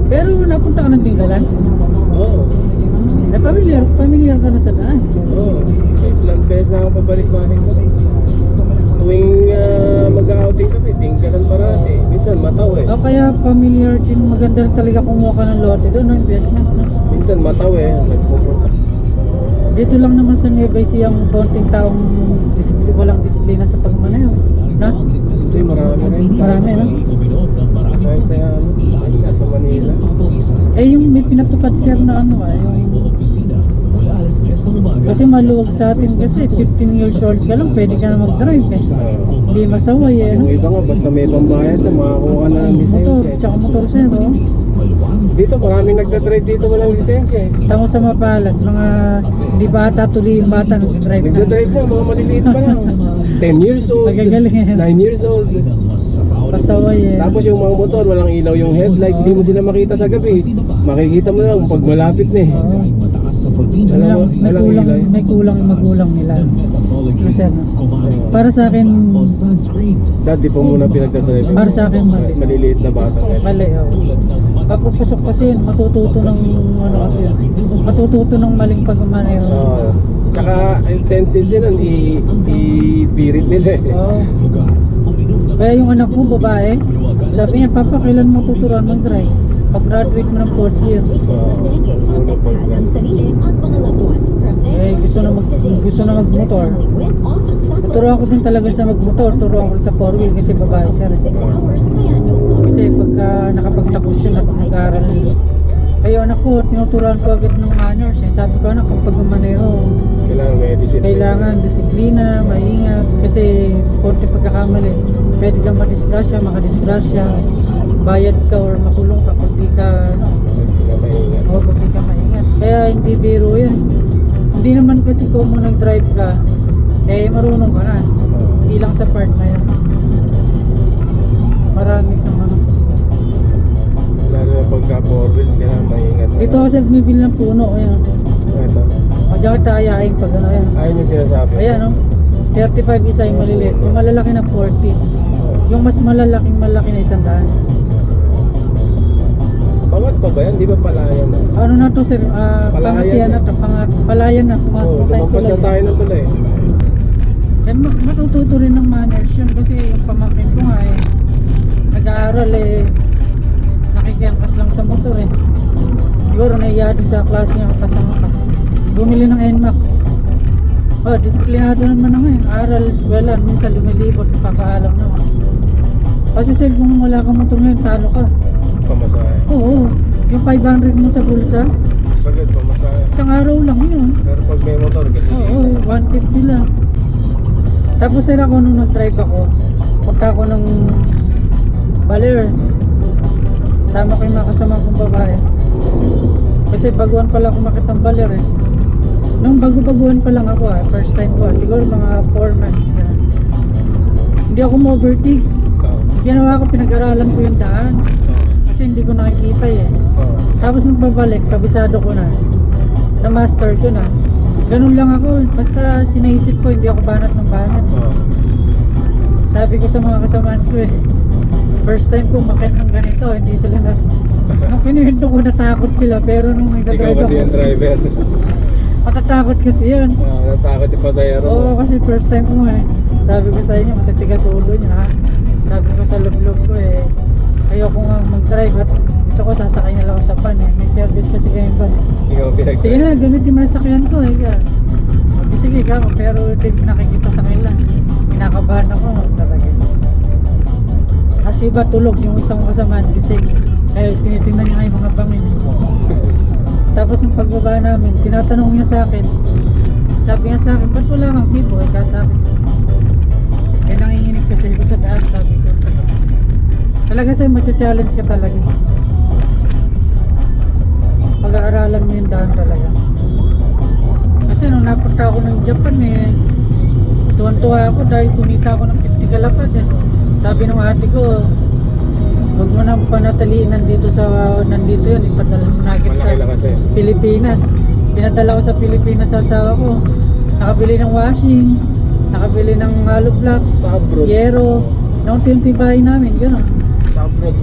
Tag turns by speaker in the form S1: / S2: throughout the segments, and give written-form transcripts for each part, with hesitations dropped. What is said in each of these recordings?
S1: Pero napunta ka ng Tinggalan?
S2: Oo.
S1: Familiar ka na sa daan.
S2: Oo. Ilang beses na ako pabalik-balik kami. Tuwing mag-outing kami, Tinggalan parati. Minsan Mataw eh.
S1: O kaya familiar din, maganda rin talaga kumuha ka ng lote doon, no? Investment, no?
S2: Minsan Mataw eh. Nagpupunta.
S1: Dito lang naman sa Nueva Ecija ang konting taong walang disiplina sa pagmamaneho. Na?
S2: Kasi marami rin.
S1: Marami, no?
S2: Kahit sa Manila.
S1: Eh yung may pinatupad sir na ano kasi maluwag sa atin kasi 15 years old ka lang pwede ka na mag-drive eh. Hindi masaway eh, no?
S2: Yung iba nga basta may pambayad na makakuha na ng
S1: Motor,
S2: lisensya.
S1: tsaka motor sir, no?
S2: Dito maraming nagdadrive dito walang lisensya eh.
S1: Tamo sa mapalad, mga hindi ba ata tuloy yung bata nag-drive na.
S2: Nagdadrive na, mga maliliit pa lang. 10 years old,
S1: Magagaling eh.
S2: 9 years old.
S1: Pasaway eh.
S2: Tapos yung mga motor, walang ilaw yung headlight, hindi mo sila makita sa gabi. Makikita mo lang pag malapit na eh.
S1: Oo. May kulang yung magulang nila. Kasi ano, para sa akin,
S2: Dati pa muna pinagdadrive.
S1: para sa akin
S2: Maliliit na bata.
S1: mali. Pagpupusok kasi yun, matututo ng ano kasi yun, matututo ng maling pagmamaneho.
S2: Oo. Tsaka intensive din nun, i-pirit nila eh.
S1: Oo. Kaya yung anak ko, babae, sabi niya, Papa, kailan mo tuturuan mag-drive? Pag-graduate mo ng 4th year. Eh, gusto na mag-motor. Turuan ko din talaga sa mag-motor. Turuan ko sa 4-wheel kasi babae siya. Kasi pagka nakapagtapos siya, nakapag-aaral nila. Kaya anak ko, tinuturuan ko agad ng manners. Sabi ko anak, kung pagmamaneho, kailangan disiplina, maingat. Kasi konti pagkakamali, pwede kang madisgrasya, makadisgrasya. Bayad ka or makulong ka pag di ka, pag di ka maingat. Kaya hindi biro yan. Hindi naman kasi kung nag-drive ka, eh marunong ka na. Hindi lang sa part na yan. Marami kang ano.
S2: Lalo na pagka 4 wheels, kailangan maingat.
S1: Dito ako sa bumibili ng puno. Ayan.
S2: Ito.
S1: O diyan ka ayahin pag ano yan.
S2: Ayun yung sinasabi.
S1: Ayan o. 35 isa yung maliliit. Yung malalaki na 40. Yung mas malaki na 100.
S2: Pangat pa ba yan? Di ba palayan na?
S1: Ano na to sir? Pangatian na to. Palayan na. Pumasok tayo
S2: lumampas na tayo ng tulay.
S1: Then matututo rin ng manners yun kasi yung pamangkin ko nga eh nag-aaral eh nakikiangkas lang sa motor eh. Siguro nahiya din sa klase niya angkas. Bumili ng NMAX. Disiplinado naman na ngayon. Aral, eskwela, minsan lumilibot, napakaalam naman. Kasi sir, kung wala kang motor ngayon, talo ka.
S2: Pamasahe.
S1: Oo, yung 500 mo sa bulsa,
S2: Sagad, pamasahe.
S1: isang araw lang yun.
S2: Pero pag may motor kasi
S1: Oo, 150 lang. Tapos sir, ako nung nag-drive ako, punta ako ng Baler. Sama ko yung mga kasama kong babae. Kasi baguhan pa lang ako makita ng Baler eh. Nung bago-baguhan pa lang ako first time ko siguro mga 4 months na. Hindi ako ma-overtake. Ginawa ko, pinag-aralan ko yung daan. Kasi hindi ko nakikita eh. Tapos nung pabalik, kabisado ko na. Na-master ko na. Ganun lang ako, basta sinaisip ko, hindi ako banat ng banat. Sabi ko sa mga kasamaan ko eh, first time ko makit ng ganito, hindi sila nung kinuwento ko natakot sila, pero nung nagdadrive
S2: ikaw kasi yung driver.
S1: matatakot kasi yan.
S2: Natakot yung pasayero.
S1: Oo, kasi first time ko nga eh. Sabi ko sa inyo, matatigas ulo niya ha. Sabi ko sa loob-loob ko eh, ayoko nga mag-drive at gusto ko sasakay na lang ako sa van eh. May service kasi kayo van.
S2: Ikaw pinag-drive.
S1: Sige na, gamitin mo yung sakyan ko eh. Sige ka, pero hindi nakikita sa kanila. Kinakabahan ako, talagas. Kasi iba tulog yung isang kasamaan kasi kaya tinitingnan niya nga yung mga bangin. Tapos yung pagbaba namin, tinatanong niya sa akin. Sabi niya sa akin, ba't wala kang kibo? Eh, kasabi ko. Kaya nanginginig kasi ko sa daan, sabi ko. Talaga sa'yo, matcha-challenge ka talaga. Pag-aaralan mo yung daan talaga. Kasi nung napunta ako ng Japan eh, tuwan-tuwa ako dahil kumita ako ng 50 kalapad eh. Sabi ng ate ko, huwag mo nang panataliin nandito yun, ipadala mo na agad sa Pilipinas. Pinadala ko sa Pilipinas sa asawa ko. Nakabili ng washing, nakabili ng hollow blocks, yero, nung tintibahin namin, gano'n.
S2: Sa abroad.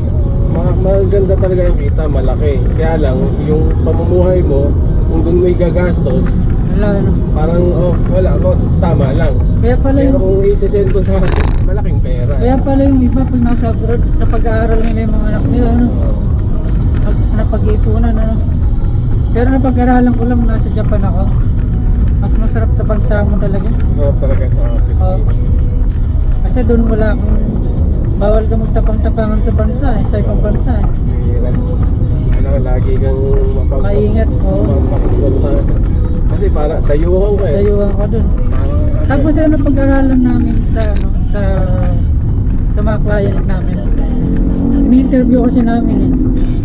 S2: maganda talaga yung kita, malaki. Kaya lang, yung pamumuhay mo, kung doon mo gagastos,
S1: Wala, ano.
S2: parang wala ako, tama lang.
S1: Kaya pala
S2: Pero
S1: yung,
S2: kung i-send ko sa akin, malaking pera.
S1: kaya pala yung iba pag nasa abroad, napag-aaral nila yung mga anak nila, ano. Napag-iipunan, ano. Pero napag-aralan ko lang, nasa Japan ako. Mas masarap sa bansa mo talaga.
S2: Masarap talaga sa Pilipinas.
S1: Kasi doon wala akong, bawal ka magtapang-tapangan sa bansa eh, sa ibang bansa eh.
S2: Mahirap. Kailangan lagi kang
S1: Maingat, oo.
S2: mapagpapalmahan. Kasi para dayuhan ka eh.
S1: Dayuhan ka doon.
S2: Parang
S1: Tapos ano pag-aralan namin sa ano, sa mga client namin. Ini-interview kasi namin eh.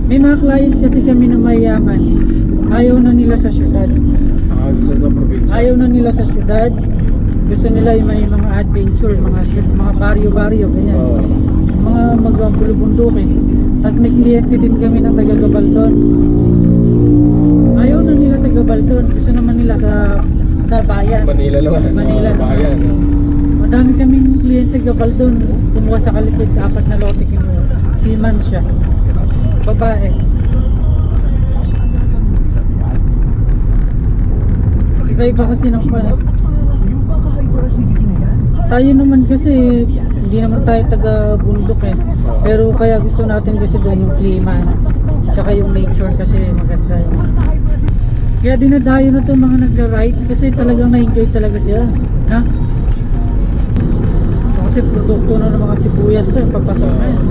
S1: May mga client kasi kami na mayayaman. Ayaw na nila sa syudad.
S2: sa probinsya.
S1: Ayaw na nila sa syudad. Gusto nila yung may mga adventure, mga baryo-baryo ganyan.
S2: Oo.
S1: Mga magbubundukin. Tapos may kliyente din kami ng taga Gabaldon. Ayaw na nila sa Gabaldon. Gusto naman nila sa bayan.
S2: Manila naman.
S1: Manila naman.
S2: Bayan.
S1: Madami kaming kliyente Gabaldon. Kumuha sa Kalikid, 4 na lote kinuha. Seaman siya. Babae. Iba-iba kasi ng pala. Tayo naman kasi hindi naman tayo taga bundok eh. Pero kaya gusto natin kasi doon yung klima. Tsaka yung nature kasi maganda yun. Kaya dinadayo na to mga nagra-ride kasi talagang na-enjoy talaga sila. Ha? Ito kasi produkto na ng mga sibuyas to, papasok na yan.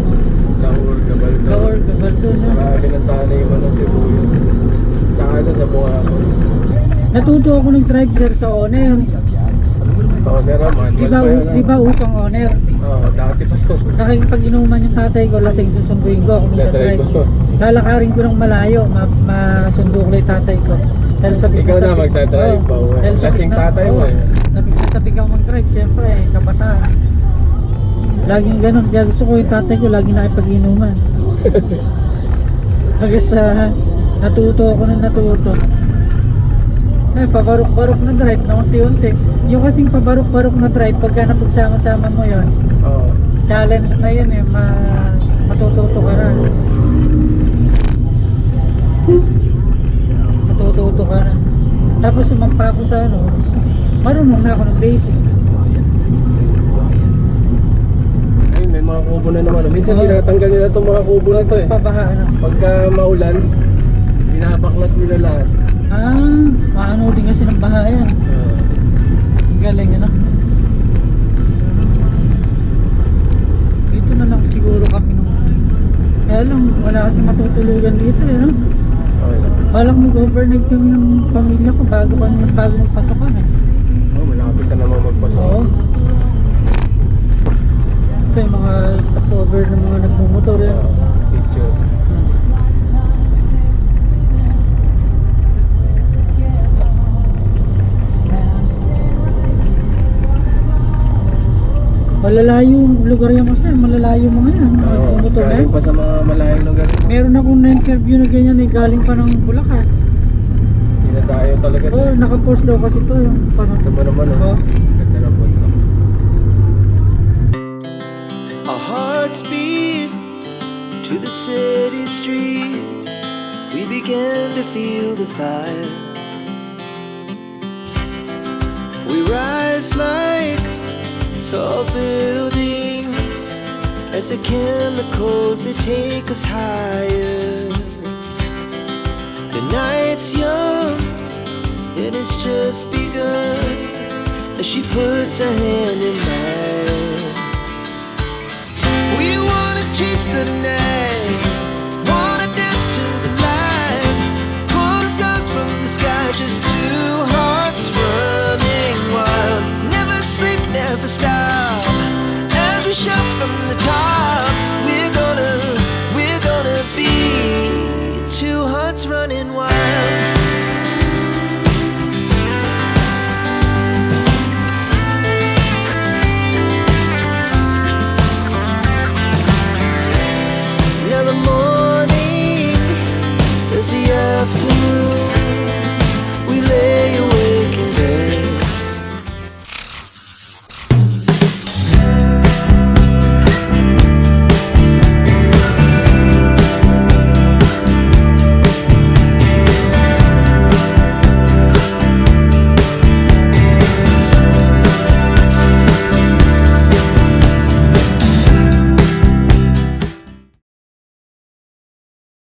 S2: Lahore, Gabaldon.
S1: Lahore, Gabaldon na.
S2: Marami ng tanay mo ng sibuyas. Tsaka ito sa buha ako.
S1: Natuto ako nag-drive sir sa Honor.
S2: Honor naman.
S1: Di ba usong Honor?
S2: Oo, dati pa yun.
S1: Nakikipag-inuman yung tatay ko, lasing susunduin ko kung nag-drive.
S2: Nag-drive ko.
S1: Lalakarin ko ng malayo, masundo ko lang yung tatay ko. Dahil sabi
S2: Ikaw na magdadrive ba?
S1: Dahil
S2: Lasing tatay mo eh.
S1: Sabi ka mag-drive, syempre kabataan. Laging ganun, kaya gusto ko yung tatay ko, laging nakipag-inuman. Hanggang sa natuto ako na natuto. Pabarok-barok na drive na unti-unti. Yung kasing pabarok-barok na drive, pagka napagsama-sama mo yon,
S2: Oo.
S1: challenge na yun eh, matututo ka na. Matututo ka na. Tapos sumampa ako sa ano, marunong na ako ng basic.
S2: Ay, may mga kubo na naman. Minsan
S1: Oo.
S2: tinatanggal nila itong mga kubo na ito eh.
S1: Pabaha ano.
S2: Pagka maulan, binabaklas nila lahat.
S1: Maano din kasi ng baha yan. Ang galing ano. Dito na lang siguro kami nung. Kaya lang, wala kasi matutulugan dito eh, no?
S2: Okay lang.
S1: Balang mag-overnight kami ng pamilya ko bago magpasokan eh.
S2: Oh, malapit na naman magpasok.
S1: Oo. Ito yung mga stopover ng mga nagmumotor eh.
S2: Picture.
S1: Malalayo yung lugar yan kasi, malalayo mga yan, mga
S2: Oo,
S1: nagmumotor na yan.
S2: galing pa sa mga malayong lugar.
S1: Meron akong na-interview na ganyan eh, galing pa ng Bulacan.
S2: Dinadayo talaga.
S1: Oo, naka-post daw kasi ito yung
S2: Ito ba naman
S1: Oo.
S2: oh? Ganda ng punta.
S3: Our hearts beat to the city streets. We began to feel the fire. We rise like tall buildings as the chemicals they take us higher. The night's young and it's just begun as she puts her hand in mine. We wanna chase the night.